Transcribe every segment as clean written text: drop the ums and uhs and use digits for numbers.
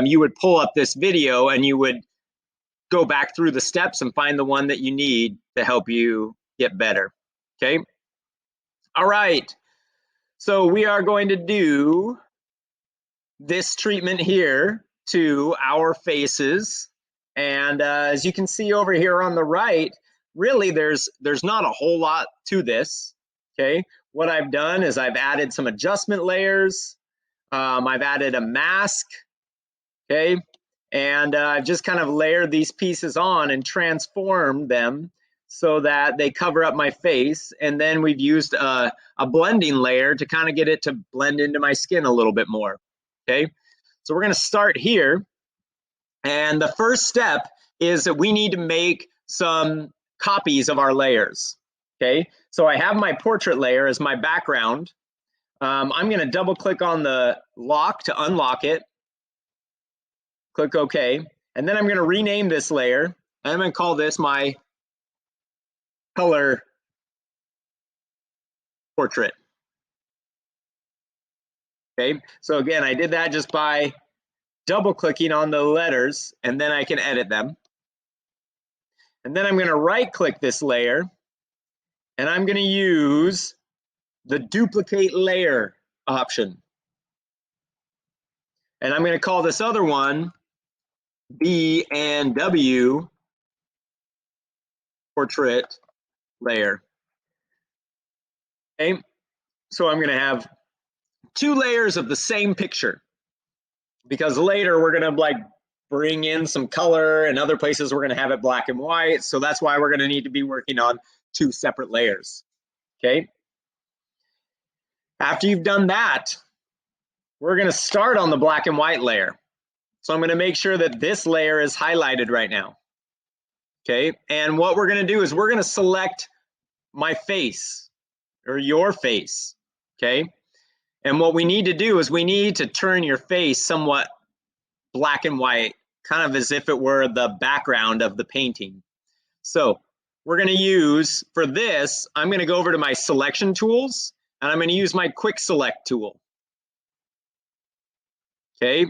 you would pull up this video and you would go back through the steps and find the one that you need to help you get better. Okay. All right. So we are going to do this treatment here to our faces. And as you can see over here on the right, really there's not a whole lot to this. Okay. What I've done is I've added some adjustment layers. I've added a mask. Okay. And I've just kind of layered these pieces on and transformed them so that they cover up my face. And then we've used a blending layer to kind of get it to blend into my skin a little bit more. Okay, so we're going to start here. And the first step is that we need to make some copies of our layers. Okay, so I have my portrait layer as my background. I'm going to double click on the lock to unlock it. Click OK. And then I'm going to rename this layer. And I'm going to call this my color portrait. Okay, so again, I did that just by double clicking on the letters, and then I can edit them. And then I'm going to right click this layer, and I'm going to use the duplicate layer option. And I'm going to call this other one B and W portrait layer. Okay, so I'm going to have two layers of the same picture, because later we're going to like bring in some color, and other places we're going to have it black and white. So that's why we're going to need to be working on two separate layers. Okay. After you've done that, we're going to start on the black and white layer. So I'm going to make sure that this layer is highlighted right now. Okay. And what we're going to do is we're going to select my face or your face. Okay. And what we need to do is we need to turn your face somewhat black and white, kind of as if it were the background of the painting. So we're going to use, for this, I'm going to go over to my selection tools, and I'm going to use my quick select tool. Okay,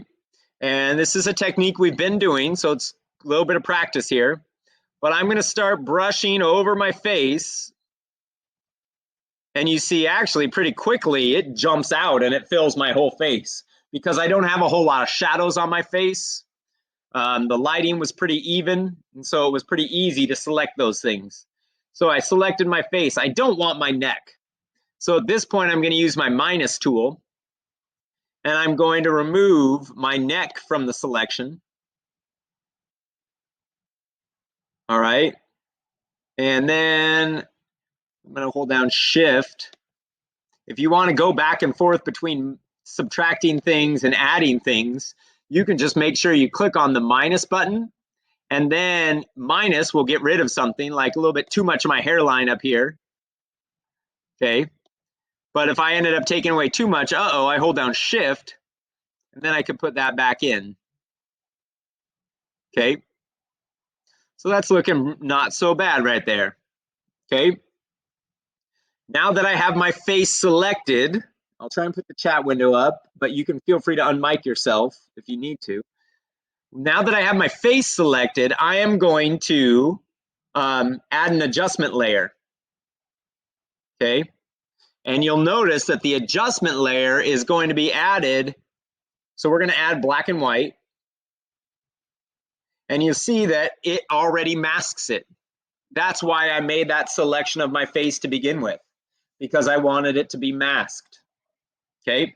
and this is a technique we've been doing, so it's a little bit of practice here. But I'm going to start brushing over my face, and you see actually pretty quickly it jumps out and it fills my whole face, because I don't have a whole lot of shadows on my face. The lighting was pretty even, and so it was pretty easy to select those things. So I selected my face. I don't want my neck. So at this point, I'm going to use my minus tool, and I'm going to remove my neck from the selection. All right. And then I'm going to hold down Shift. If you want to go back and forth between subtracting things and adding things, you can just make sure you click on the minus button, and then minus will get rid of something like a little bit too much of my hairline up here. Okay. But if I ended up taking away too much, I hold down Shift, and then I can put that back in. Okay. So that's looking not so bad right there. Okay. Now that I have my face selected, I'll try and put the chat window up, but you can feel free to unmic yourself if you need to. Now that I have my face selected, I am going to add an adjustment layer. Okay. And you'll notice that the adjustment layer is going to be added. So we're going to add black and white. And you see that it already masks it. That's why I made that selection of my face to begin with, because I wanted it to be masked. Okay.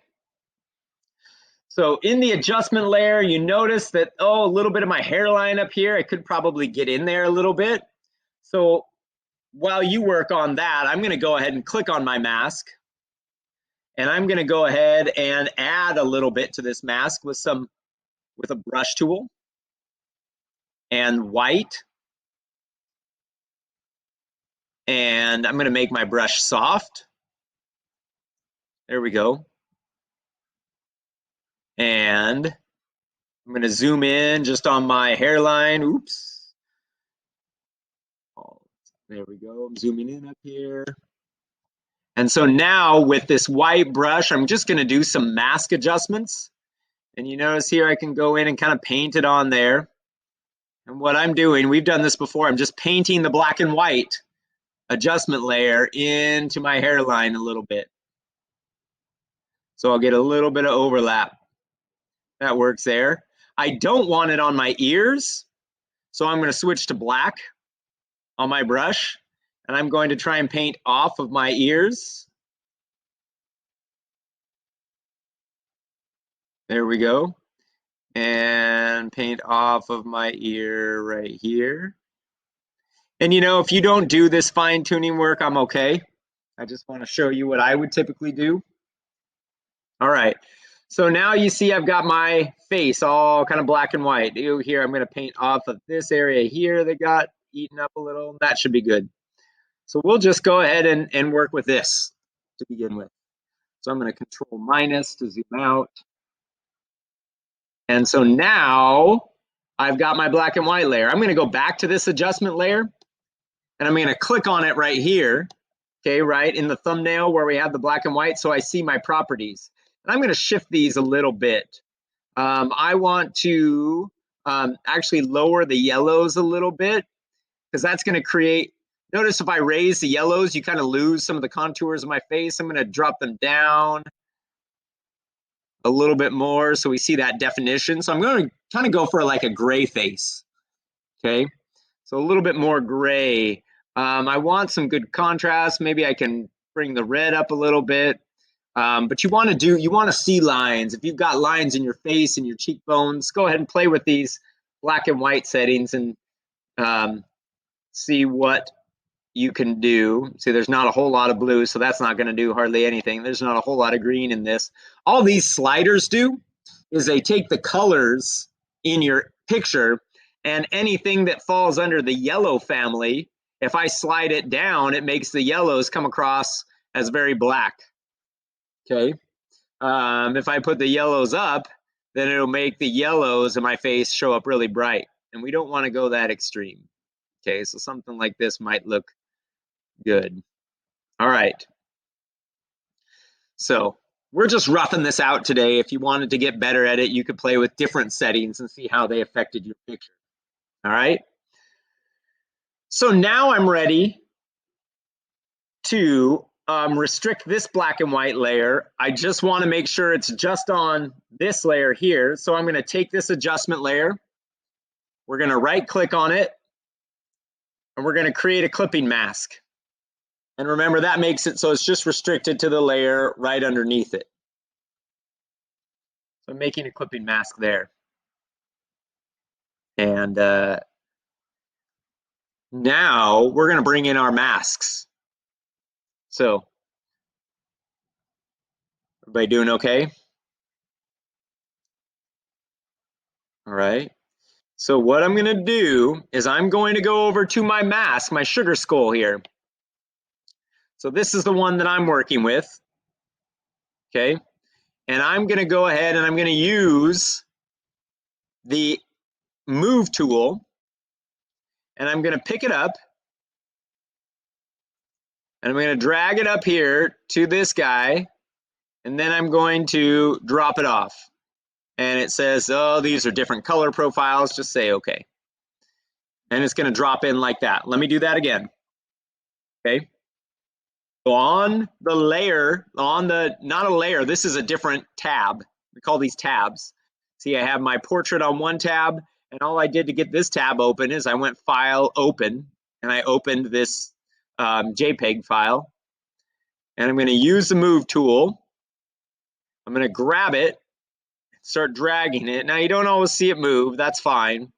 So in the adjustment layer, you notice that, a little bit of my hairline up here, I could probably get in there a little bit. So while you work on that, I'm going to go ahead and click on my mask. And I'm going to go ahead and add a little bit to this mask with a brush tool and white. And I'm going to make my brush soft. There we go. And I'm going to zoom in just on my hairline. Oops. There we go. I'm zooming in up here. And so now with this white brush, I'm just going to do some mask adjustments. And you notice here I can go in and kind of paint it on there. And what I'm doing, we've done this before, I'm just painting the black and white adjustment layer into my hairline a little bit. So I'll get a little bit of overlap. That works there. I don't want it on my ears, so I'm going to switch to black on my brush, and I'm going to try and paint off of my ears. There we go. And paint off of my ear right here. And you know, if you don't do this fine tuning work, I'm okay. I just want to show you what I would typically do. All right. So now you see I've got my face all kind of black and white. Here I'm going to paint off of this area here that got eaten up a little. That should be good. So we'll just go ahead and work with this to begin with. So I'm going to control minus to zoom out. And so now I've got my black and white layer. I'm going to go back to this adjustment layer, and I'm going to click on it right here, okay, right in the thumbnail where we have the black and white, so I see my properties. And I'm going to shift these a little bit. I want to actually lower the yellows a little bit, because that's going to create, notice if I raise the yellows, you kind of lose some of the contours of my face. I'm going to drop them down a little bit more so we see that definition. So I'm going to kind of go for like a gray face, okay? So a little bit more gray. I want some good contrast. Maybe I can bring the red up a little bit. But you want to see lines. If you've got lines in your face and your cheekbones, go ahead and play with these black and white settings and see what you can do. See, there's not a whole lot of blue, so that's not going to do hardly anything. There's not a whole lot of green in this. All these sliders do is they take the colors in your picture, and anything that falls under the yellow family, if I slide it down, it makes the yellows come across as very black. Okay. If I put the yellows up, then it'll make the yellows in my face show up really bright. And we don't want to go that extreme. Okay, so something like this might look good. All right. So we're just roughing this out today. If you wanted to get better at it, you could play with different settings and see how they affected your picture. All right. So now I'm ready to restrict this black and white layer. I just want to make sure it's just on this layer here. So I'm going to take this adjustment layer. We're going to right click on it, and we're going to create a clipping mask. And remember, that makes it so it's just restricted to the layer right underneath it. So I'm making a clipping mask there. And now we're going to bring in our masks. So everybody doing okay? All right. So what I'm going to do is I'm going to go over to my mask, my sugar skull here. So this is the one that I'm working with. Okay. And I'm going to go ahead and I'm going to use the move tool, and I'm going to pick it up, and I'm going to drag it up here to this guy, and then I'm going to drop it off. And it says, oh, these are different color profiles. Just say okay. And it's going to drop in like that. Let me do that again. Okay. So on the layer, not a layer, this is a different tab. We call these tabs. See, I have my portrait on one tab, and all I did to get this tab open is I went File, Open, and I opened this JPEG file. And I'm going to use the Move tool. I'm going to grab it, start dragging it. Now, you don't always see it move. That's fine.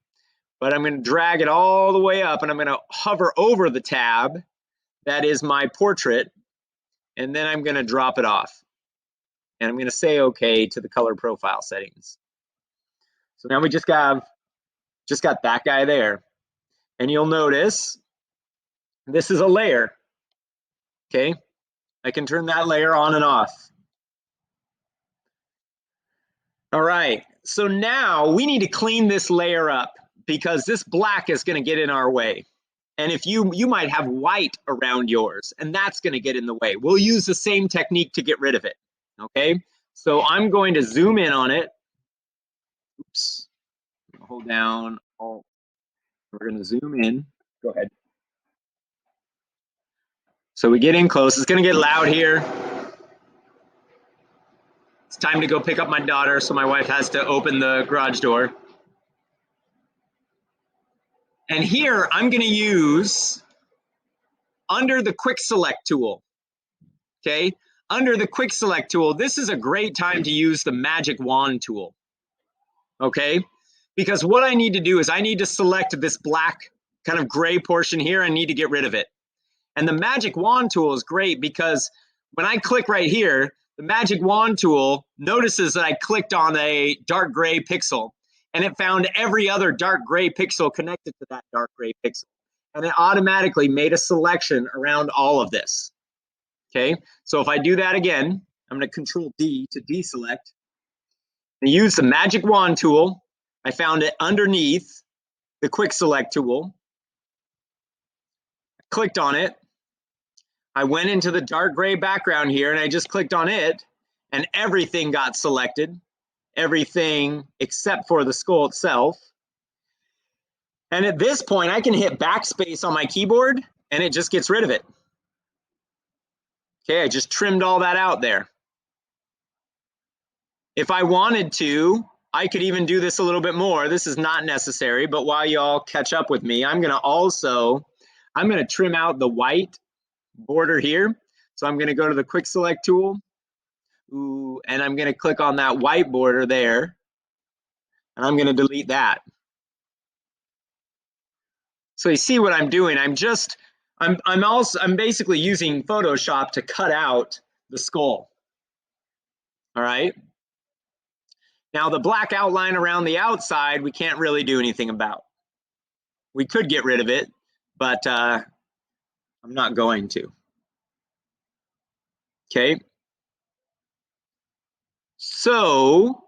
But I'm going to drag it all the way up, and I'm going to hover over the tab. That is my portrait. And then I'm going to drop it off. And I'm going to say OK to the color profile settings. So now we just got that guy there. And you'll notice this is a layer. Okay. I can turn that layer on and off. All right. So now we need to clean this layer up because this black is going to get in our way. And if you might have white around yours, and that's going to get in the way. We'll use the same technique to get rid of it. Okay. So I'm going to zoom in on it. Oops. Hold down Alt. We're going to zoom in. Go ahead. So we get in close. It's going to get loud here. It's time to go pick up my daughter, so my wife has to open the garage door. And here I'm going to use under the quick select tool. Okay, under the quick select tool, this is a great time to use the magic wand tool. Okay, because what I need to do is I need to select this black kind of gray portion here. I need to get rid of it. And the magic wand tool is great because when I click right here, the magic wand tool notices that I clicked on a dark gray pixel and it found every other dark gray pixel connected to that dark gray pixel. And it automatically made a selection around all of this. Okay, so if I do that again, I'm going to Control D to deselect. I use the magic wand tool. I found it underneath the quick select tool. I clicked on it. I went into the dark gray background here and I just clicked on it and everything got selected. Everything except for the skull itself. And at this point, I can hit backspace on my keyboard and it just gets rid of it. Okay, I just trimmed all that out there. If I wanted to, I could even do this a little bit more. This is not necessary, but while y'all catch up with me, I'm gonna trim out the white border here. So I'm gonna go to the quick select tool, and I'm gonna click on that white border there, and I'm gonna delete that. So you see what I'm doing. I'm basically using Photoshop to cut out the skull. All right. Now the black outline around the outside, we can't really do anything about. We could get rid of it, but I'm not going to. Okay. So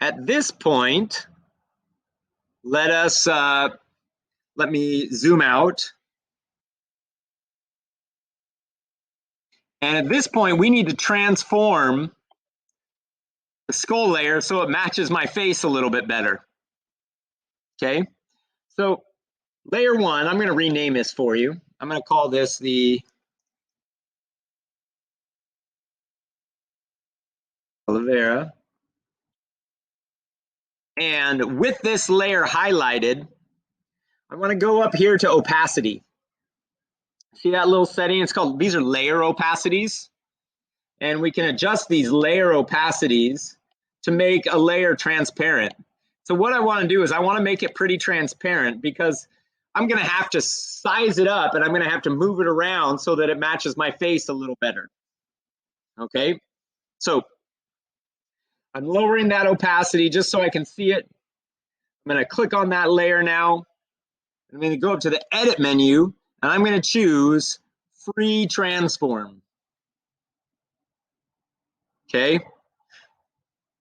at this point, let me zoom out. And at this point, we need to transform the skull layer so it matches my face a little bit better. Okay. So layer one, I'm going to rename this for you. I'm going to call this the Calavera. And with this layer highlighted, I want to go up here to opacity. See that little setting? It's called, these are layer opacities. And we can adjust these layer opacities to make a layer transparent. So what I want to do is I want to make it pretty transparent because I'm going to have to size it up and I'm going to have to move it around so that it matches my face a little better. Okay, so I'm lowering that opacity just so I can see it. I'm going to click on that layer now. I'm going to go up to the edit menu and I'm going to choose free transform. Okay,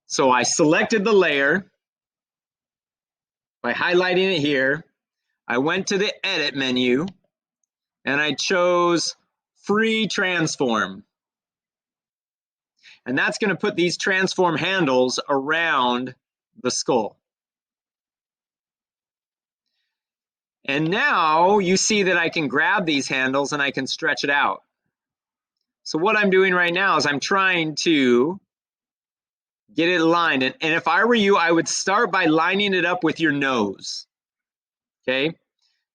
so I selected the layer by highlighting it here. I went to the edit menu and I chose free transform. And that's going to put these transform handles around the skull. And now you see that I can grab these handles and I can stretch it out. So what I'm doing right now is I'm trying to get it aligned. And if I were you, I would start by lining it up with your nose. Okay?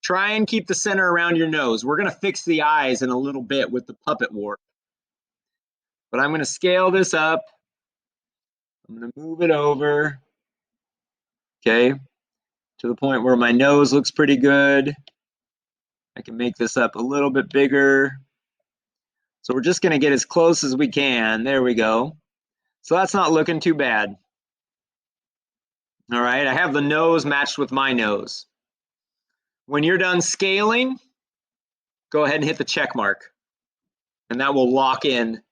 Try and keep the center around your nose. We're going to fix the eyes in a little bit with the puppet warp. But I'm going to scale this up. I'm going to move it over. Okay? To the point where my nose looks pretty good. I can make this up a little bit bigger. So we're just going to get as close as we can. There we go. So that's not looking too bad. All right, I have the nose matched with my nose. When you're done scaling, go ahead and hit the check mark. And that will lock in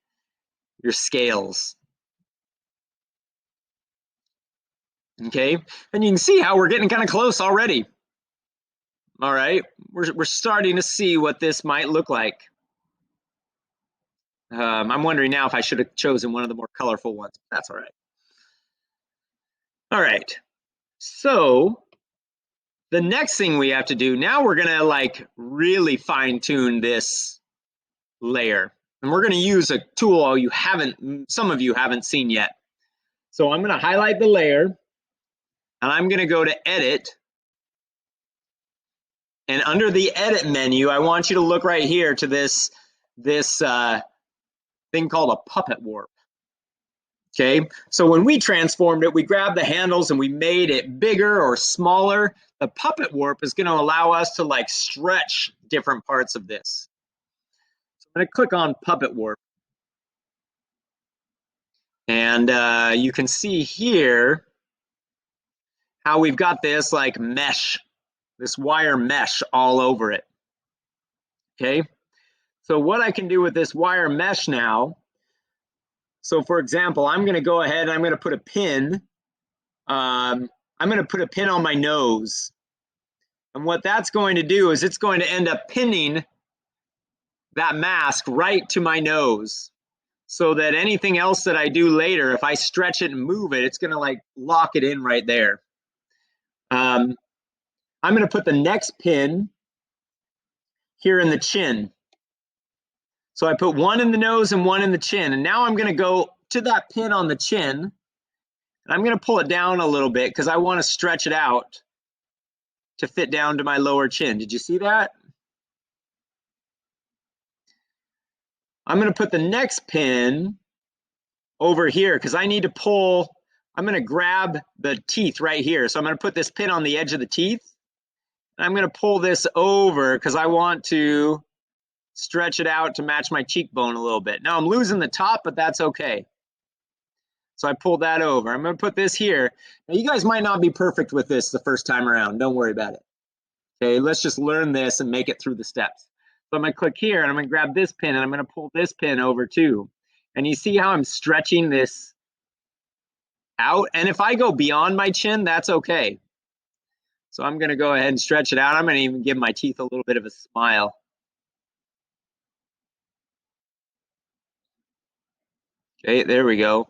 your scales. Okay, and you can see how we're getting kind of close already. All right, we're starting to see what this might look like. I'm wondering now if I should have chosen one of the more colorful ones. That's all right. All right. So the next thing we have to do, now we're gonna like really fine tune this layer. And we're gonna use a tool some of you haven't seen yet. So I'm gonna highlight the layer and I'm gonna go to edit. And under the edit menu, I want you to look right here to this thing called a puppet warp. Okay, so when we transformed it, we grabbed the handles and we made it bigger or smaller. The puppet warp is going to allow us to like stretch different parts of this. So I'm going to click on puppet warp. And you can see here how we've got this like mesh, this wire mesh all over it. Okay, so what I can do with this wire mesh now, so for example, I'm going to go ahead and I'm going to put a pin. I'm going to put a pin on my nose. And what that's going to do is it's going to end up pinning that mask right to my nose so that anything else that I do later, if I stretch it and move it, it's going to like lock it in right there. I'm going to put the next pin here in the chin. So I put one in the nose and one in the chin. And now I'm going to go to that pin on the chin. And I'm going to pull it down a little bit because I want to stretch it out to fit down to my lower chin. Did you see that? I'm going to put the next pin over here because I need to pull. I'm going to grab the teeth right here. So I'm going to put this pin on the edge of the teeth. And I'm going to pull this over because I want to stretch it out to match my cheekbone a little bit. Now I'm losing the top, but that's okay. So I pulled that over. I'm going to put this here. Now you guys might not be perfect with this the first time around. Don't worry about it. Okay, let's just learn this and make it through the steps. So I'm going to click here and I'm going to grab this pin and I'm going to pull this pin over too. And you see how I'm stretching this out? And if I go beyond my chin, that's okay. So I'm going to go ahead and stretch it out. I'm going to even give my teeth a little bit of a smile. Okay, there we go.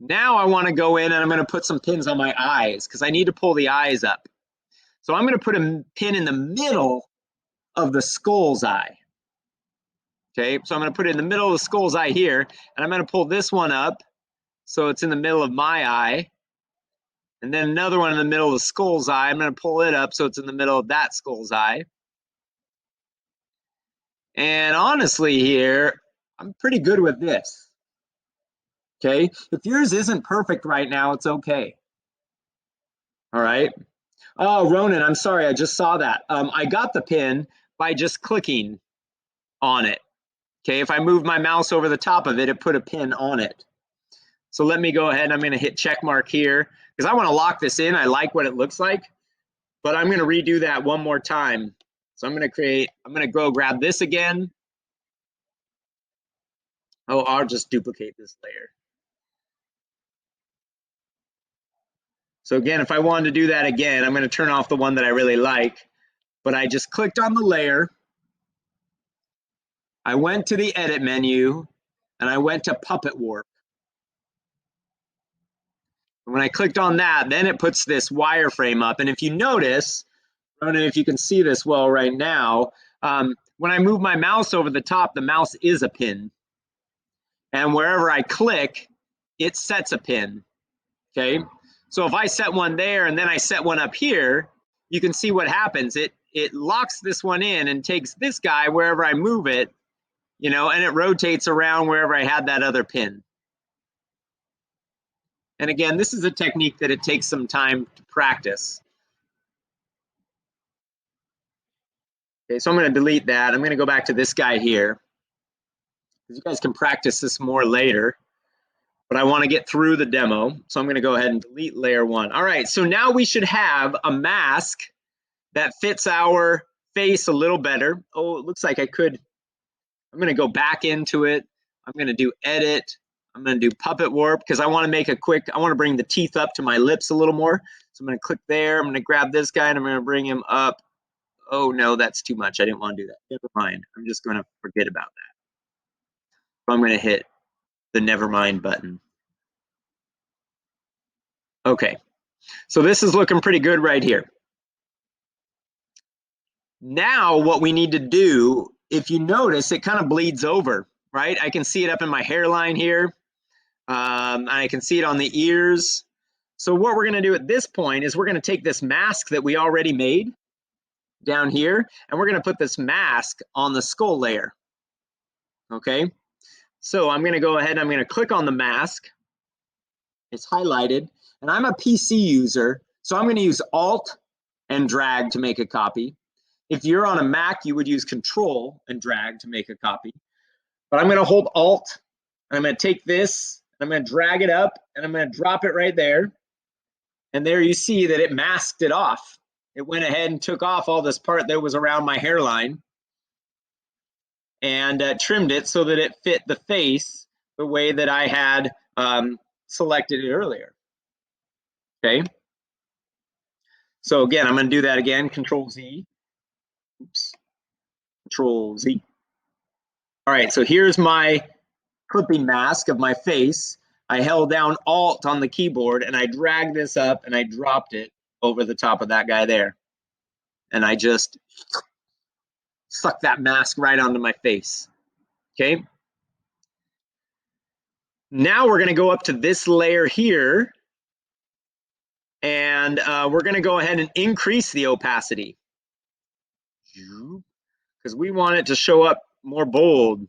Now I want to go in and I'm going to put some pins on my eyes because I need to pull the eyes up. So I'm going to put a pin in the middle of the skull's eye. Okay, so I'm going to put it in the middle of the skull's eye here, and I'm going to pull this one up so it's in the middle of my eye. And then another one in the middle of the skull's eye. I'm going to pull it up so it's in the middle of that skull's eye. And honestly here, I'm pretty good with this. Okay, if yours isn't perfect right now, it's okay. All right. Oh, Ronan, I'm sorry, I just saw that. I got the pin by just clicking on it. Okay, if I move my mouse over the top of it, it put a pin on it. So let me go ahead, I'm gonna hit check mark here because I wanna lock this in. I like what it looks like, but I'm gonna redo that one more time. So I'm gonna go grab this again. Oh, I'll just duplicate this layer. So again, if I wanted to do that again, I'm gonna turn off the one that I really like, but I just clicked on the layer. I went to the edit menu and I went to puppet warp. When I clicked on that, then it puts this wireframe up. And if you notice, I don't know if you can see this well right now, when I move my mouse over the top, the mouse is a pin. And wherever I click, it sets a pin, okay? So if I set one there and then I set one up here, you can see what happens. It locks this one in and takes this guy wherever I move it, you know, and it rotates around wherever I had that other pin. And again, this is a technique that it takes some time to practice. Okay, so I'm going to delete that. I'm going to go back to this guy here. You guys can practice this more later, but I want to get through the demo. So I'm going to go ahead and delete layer one. All right, so now we should have a mask that fits our face a little better. Oh, it looks like I'm going to go back into it. I'm going to do edit. I'm going to do puppet warp because I want to bring the teeth up to my lips a little more. So I'm going to click there. I'm going to grab this guy and I'm going to bring him up. Oh no, that's too much. I didn't want to do that. Never mind. I'm just going to forget about that. So I'm going to hit the never mind button. Okay. So this is looking pretty good right here. Now what we need to do, if you notice, it kind of bleeds over, right? I can see it up in my hairline here. I can see it on the ears. So what we're going to do at this point is we're going to take this mask that we already made down here, and we're going to put this mask on the skull layer. Okay, so I'm going to go ahead and I'm going to click on the mask. It's highlighted, and I'm a PC user, so I'm going to use Alt and drag to make a copy. If you're on a Mac, you would use Control and drag to make a copy. But I'm going to hold Alt, and I'm going to take this, and I'm going to drag it up, and I'm going to drop it right there. And there you see that it masked it off. It went ahead and took off all this part that was around my hairline and trimmed it so that it fit the face the way that I had selected it earlier. Okay. So again, I'm going to do that again. Control Z. Oops. Control Z. All right. So here's my clipping mask of my face. I held down Alt on the keyboard and I dragged this up and I dropped it over the top of that guy there. And I just sucked that mask right onto my face. Okay. Now we're going to go up to this layer here, and we're going to go ahead and increase the opacity because we want it to show up more bold.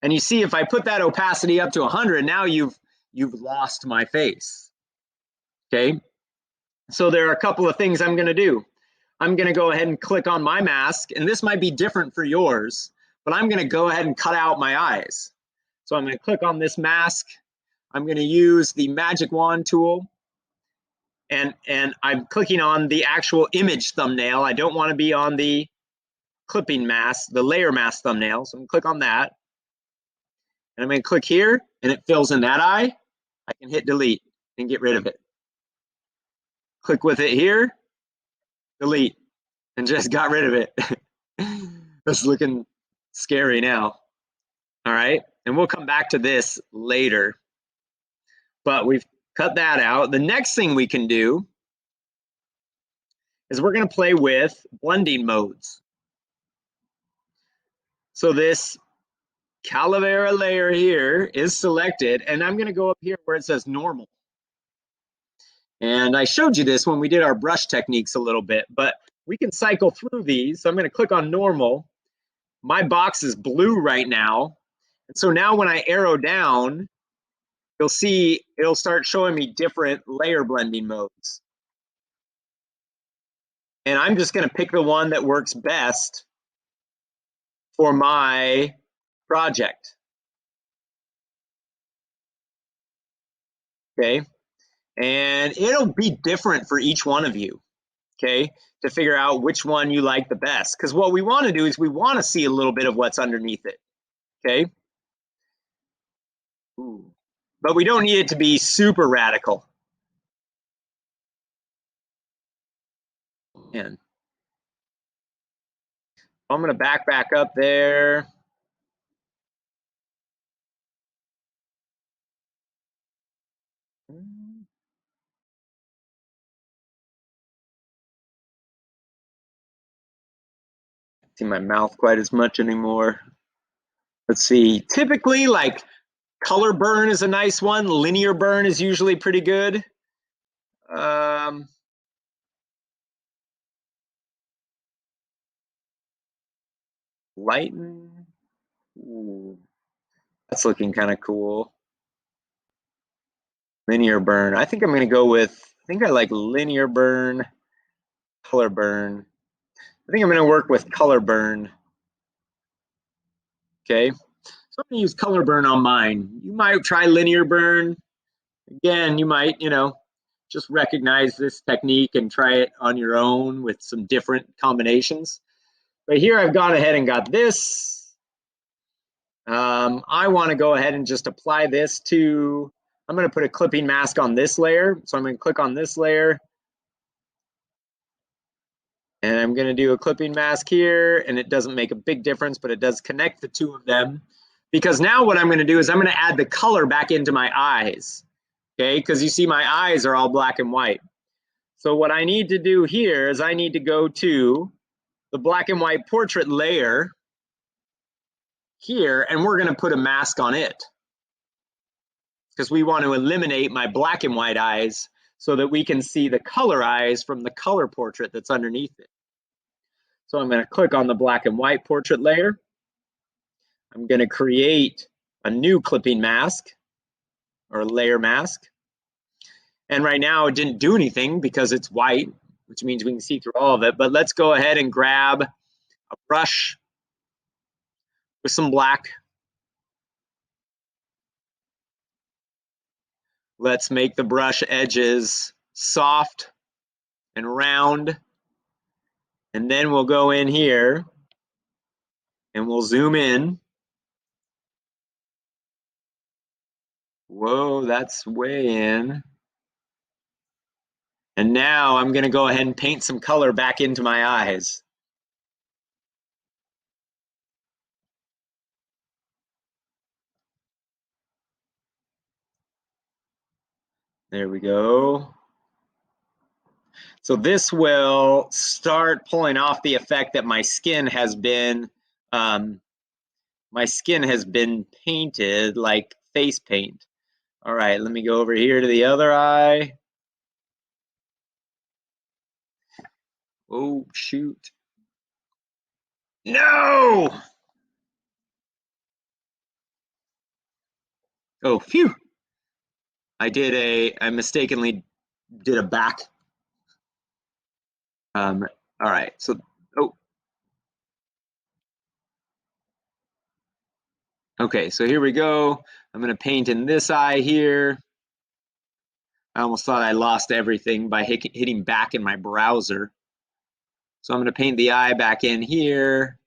And you see, if I put that opacity up to 100, now you've lost my face. Okay. So there are a couple of things I'm going to do. I'm going to go ahead and click on my mask, and this might be different for yours, but I'm going to go ahead and cut out my eyes. So I'm going to click on this mask. I'm going to use the magic wand tool, and I'm clicking on the actual image thumbnail. I don't want to be on the clipping mask, the layer mask thumbnail. So I'm going to click on that, and I'm going to click here, and it fills in that eye. I can hit delete and get rid of it. Click with it here, delete, and just got rid of it. That's looking scary now. All right, and we'll come back to this later. But we've cut that out. The next thing we can do is we're going to play with blending modes. So this Calavera layer here is selected, and I'm going to go up here where it says normal. And I showed you this when we did our brush techniques a little bit, but we can cycle through these. So I'm going to click on normal. My box is blue right now. And so now when I arrow down, you'll see it'll start showing me different layer blending modes. And I'm just going to pick the one that works best for my project. Okay. And it'll be different for each one of you. Okay. To figure out which one you like the best. Because what we want to do is we want to see a little bit of what's underneath it. Okay. Ooh. But we don't need it to be super radical. And I'm going to back up there. See my mouth quite as much anymore. Let's see. Typically, like color burn is a nice one. Linear burn is usually pretty good. Lighten. Ooh, that's looking kind of cool. Linear burn. I think I'm going to go with, I think I like linear burn, color burn. I think I'm going to work with color burn. Okay. So I'm going to use color burn on mine. You might try linear burn. Again, you might, just recognize this technique and try it on your own with some different combinations. But here I've gone ahead and got this. I want to go ahead and just apply this to, I'm going to put a clipping mask on this layer. So I'm going to click on this layer. And I'm going to do a clipping mask here. And it doesn't make a big difference, but it does connect the two of them. Because now what I'm going to do is I'm going to add the color back into my eyes. Okay, because you see my eyes are all black and white. So what I need to do here is I need to go to the black and white portrait layer here, and we're going to put a mask on it because we want to eliminate my black and white eyes so that we can see the color eyes from the color portrait that's underneath it. So I'm going to click on the black and white portrait layer. I'm going to create a new clipping mask or layer mask. And right now it didn't do anything because it's white, which means we can see through all of it. But let's go ahead and grab a brush with some black. Let's make the brush edges soft and round. And then we'll go in here and we'll zoom in. Whoa, that's way in. And now I'm going to go ahead and paint some color back into my eyes. There we go. So this will start pulling off the effect that my skin has been painted like face paint. All right, let me go over here to the other eye. Oh, shoot. No! Oh, phew. I mistakenly did a back. All right, so, oh. Okay, so here we go. I'm gonna paint in this eye here. I almost thought I lost everything by hitting back in my browser. So I'm gonna paint the eye back in here.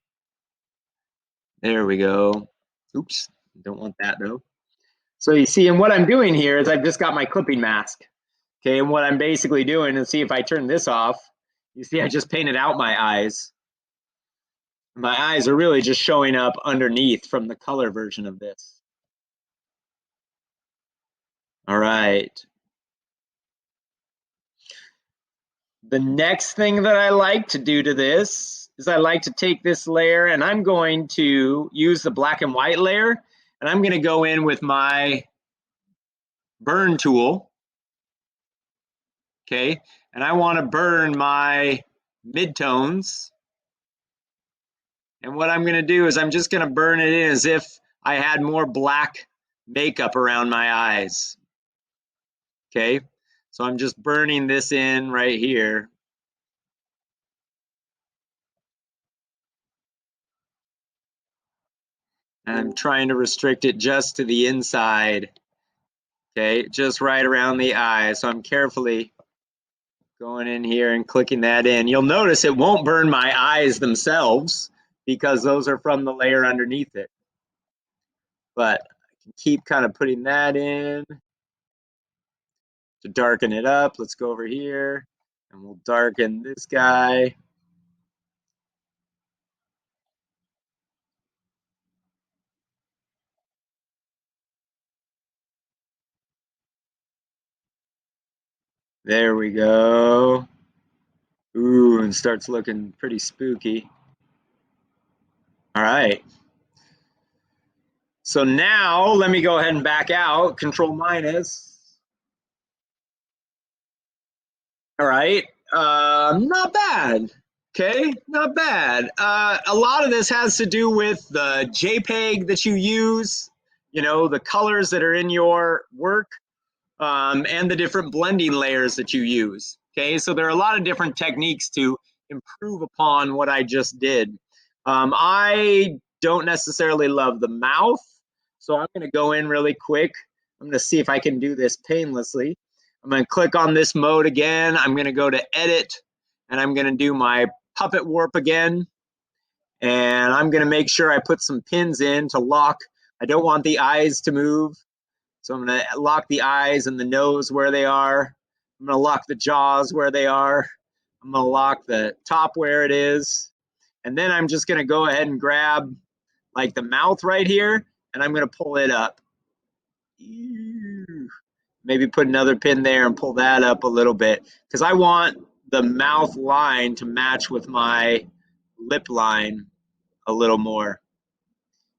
There we go. Oops, don't want that though. So you see, and what I'm doing here is I've just got my clipping mask. Okay, and what I'm basically doing is see if I turn this off, you see I just painted out my eyes. My eyes are really just showing up underneath from the color version of this. All right. The next thing that I like to do to this is I like to take this layer and I'm going to use the black and white layer and I'm going to go in with my burn tool. Okay, and I want to burn my midtones. And what I'm going to do is I'm just going to burn it in as if I had more black makeup around my eyes. Okay, so I'm just burning this in right here. And I'm trying to restrict it just to the inside. Okay, just right around the eye. So I'm carefully going in here and clicking that in. You'll notice it won't burn my eyes themselves because those are from the layer underneath it. But I can keep kind of putting that in to darken it up. Let's go over here and we'll darken this guy. There we go. Ooh, and starts looking pretty spooky. All right. So now let me go ahead and back out, Control minus. All right, not bad. Okay, not bad. A lot of this has to do with the JPEG that you use, you know, the colors that are in your work, and the different blending layers that you use. Okay, so there are a lot of different techniques to improve upon what I just did. I don't necessarily love the mouth, so I'm going to go in really quick. I'm going to see if I can do this painlessly. I'm going to click on this mode again. I'm going to go to edit and I'm going to do my puppet warp again. And I'm going to make sure I put some pins in to lock. I don't want the eyes to move. So I'm going to lock the eyes and the nose where they are. I'm going to lock the jaws where they are. I'm going to lock the top where it is. And then I'm just going to go ahead and grab like the mouth right here and I'm going to pull it up. Maybe put another pin there and pull that up a little bit because I want the mouth line to match with my lip line a little more.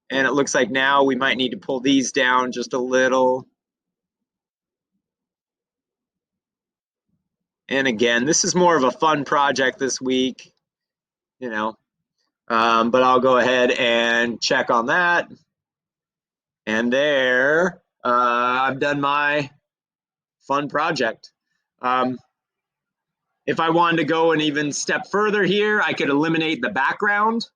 And it looks like now we might need to pull these down just a little. And again, this is more of a fun project this week, you know, but I'll go ahead and check on that. And there, I've done my fun project. Um, if I wanted to go an even step further here, I could eliminate the background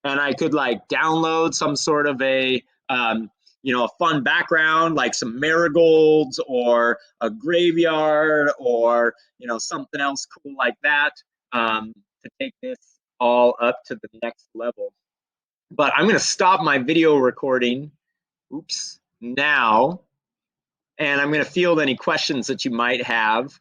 and I could like download some sort of a fun background like some marigolds or a graveyard or something else cool like that to take this all up to the next level. But I'm going to stop my video recording. Oops. Now, and I'm going to field any questions that you might have.